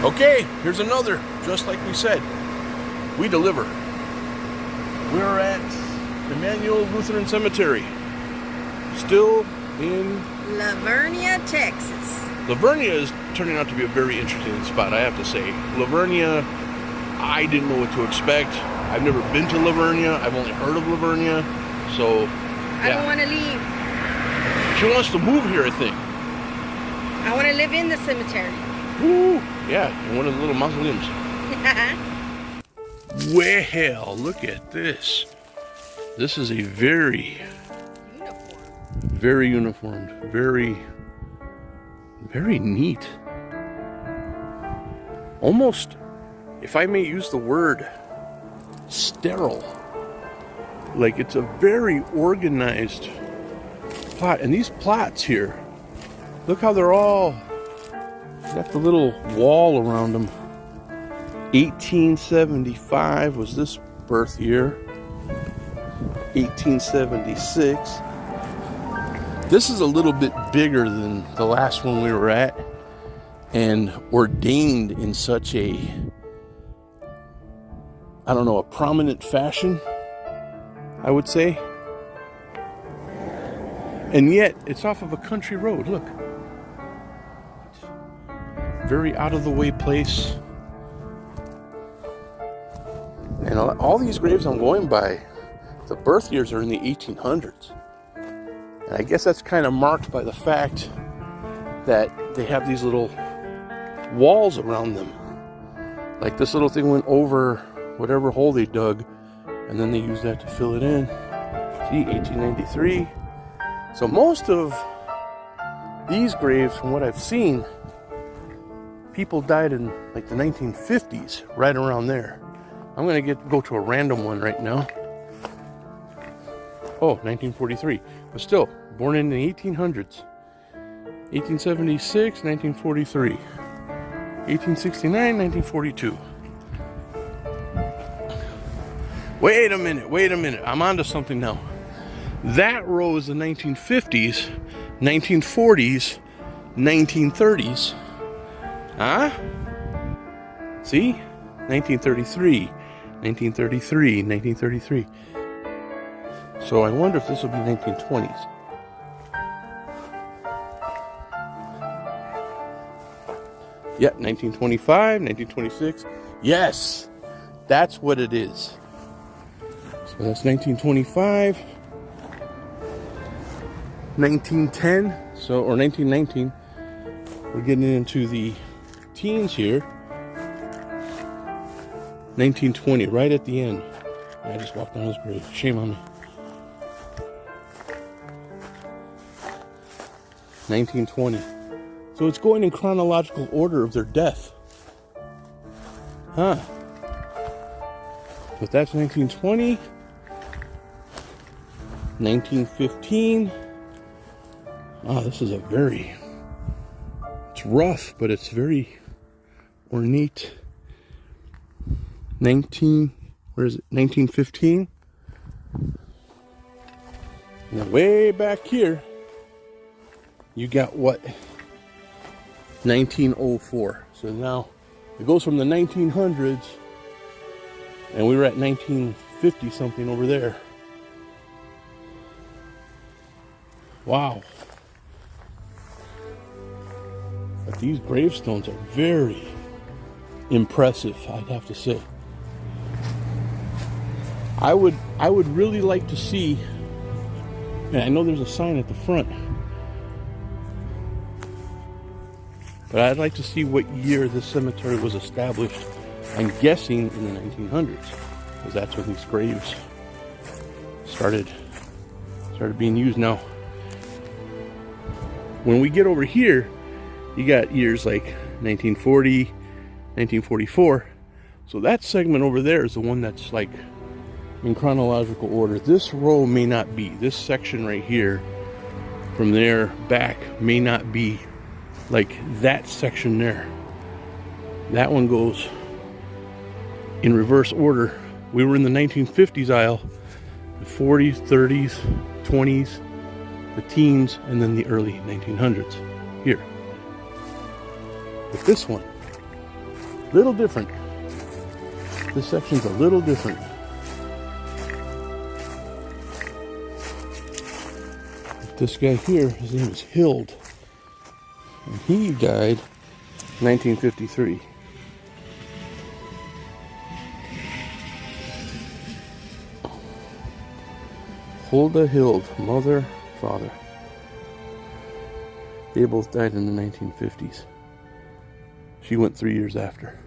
Okay, here's another, just like we said. We deliver. We're at Emmanuel Lutheran Cemetery. Still in Vernia, Texas. Vernia is turning out to be a very interesting spot, I have to say. Vernia, I didn't know what to expect. I've never been to Vernia. I've only heard of Vernia. So, yeah. I don't want to leave. She wants to move here, I think. I want to live in the cemetery. Woo! Yeah, in one of the little mausoleums. Well, look at this. This is a very uniformed, very neat. Almost, if I may use the word, sterile. Like, it's a very organized plot. And these plots here, look how they're all got the little wall around them. 1875 was this birth year. 1876. This is a little bit bigger than the last one we were at, and ordained in such a, I don't know, a prominent fashion, I would say. And yet, it's off of a country road, look. Very out of the way place. And all these graves I'm going by, the birth years are in the 1800s. And I guess that's kind of marked by the fact that they have these little walls around them. Like this little thing went over whatever hole they dug, and then they used that to fill it in. See, 1893. So most of these graves, from what I've seen, people died in like the 1950s, right around there. I'm gonna go to a random one right now. Oh, 1943, but still, born in the 1800s. 1876, 1943. 1869, 1942. Wait a minute, I'm onto something now. That row is the 1950s, 1940s, 1930s. Huh? See? 1933, 1933, 1933. So I wonder if this will be 1920s. Yeah, 1925, 1926. Yes, that's what it is. So that's 1925, 1910, so, or 1919. We're getting into the teens here. 1920, right at the end. I just walked on his grave. Shame on me. 1920. So it's going in chronological order of their death. Huh. But that's 1920. 1915. Oh, this is a very... It's rough, but it's very ornate. 1915. And then way back here, you got what? 1904. So now it goes from the 1900s, and we were at 1950 something over there. Wow. But these gravestones are very impressive, I'd have to say. I would really like to see, and I know there's a sign at the front, but I'd like to see what year this cemetery was established. I'm guessing in the 1900s, because that's when these graves started being used. Now, when we get over here, you got years like 1940, 1944. So that segment over there is the one that's like in chronological order. This row may not be. This section right here, from there back, may not be like that section there. That one goes in reverse order. We were in the 1950s aisle, the 40s, 30s, 20s, the teens, and then the early 1900s here. But this one, Little different. This section's a little different. This guy here, his name is Hild. And he died in 1953. Hulda Hild, mother, father. They both died in the 1950s. She went 3 years after.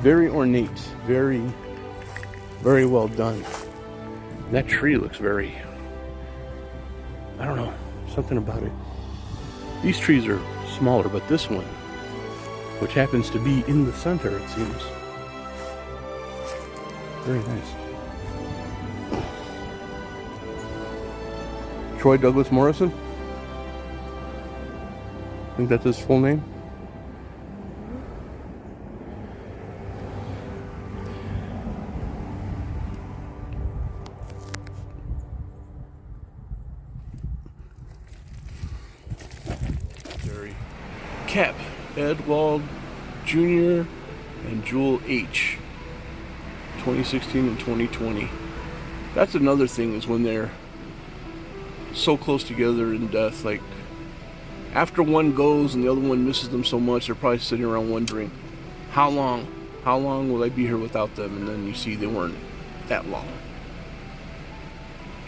Very ornate, very well done. That tree looks very, I don't know, something about it. These trees are smaller, but this one, which happens to be in the center, it seems. Very nice. Troy Douglas Morrison? I think that's his full name. Cap, Edwald Jr. and Jewel H. 2016 and 2020. That's another thing, is when they're so close together in death, like after one goes and the other one misses them so much, they're probably sitting around wondering, how long will I be here without them? And then you see they weren't that long.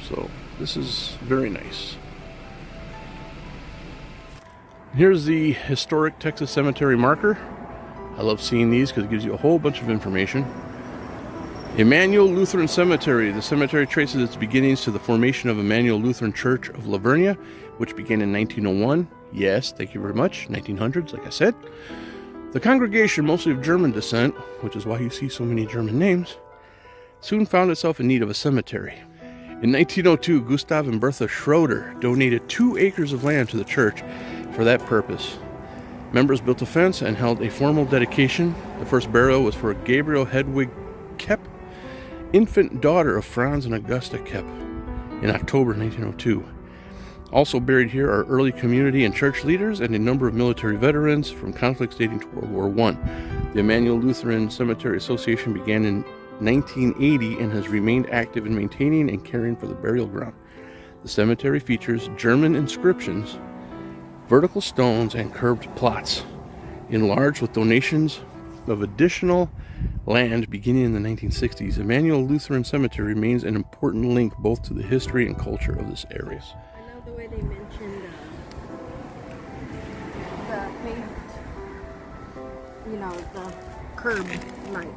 So this is very nice. Here's the historic Texas Cemetery marker. I love seeing these because it gives you a whole bunch of information. Emmanuel Lutheran Cemetery. The cemetery traces its beginnings to the formation of Emmanuel Lutheran Church of Vernia, which began in 1901. Yes, thank you very much. 1900s, like I said. The congregation, mostly of German descent, which is why you see so many German names, soon found itself in need of a cemetery. In 1902, Gustav and Bertha Schroeder donated 2 acres of land to the church for that purpose. Members built a fence and held a formal dedication. The first burial was for Gabriel Hedwig Kepp, infant daughter of Franz and Augusta Kepp, in October 1902. Also buried here are early community and church leaders and a number of military veterans from conflicts dating to World War I. The Emmanuel Lutheran Cemetery Association began in 1980 and has remained active in maintaining and caring for the burial ground. The cemetery features German inscriptions, vertical stones, and curved plots, enlarged with donations of additional land beginning in the 1960s. Emmanuel Lutheran Cemetery remains an important link both to the history and culture of this area. I love the way they mentioned the paved, the curb, like.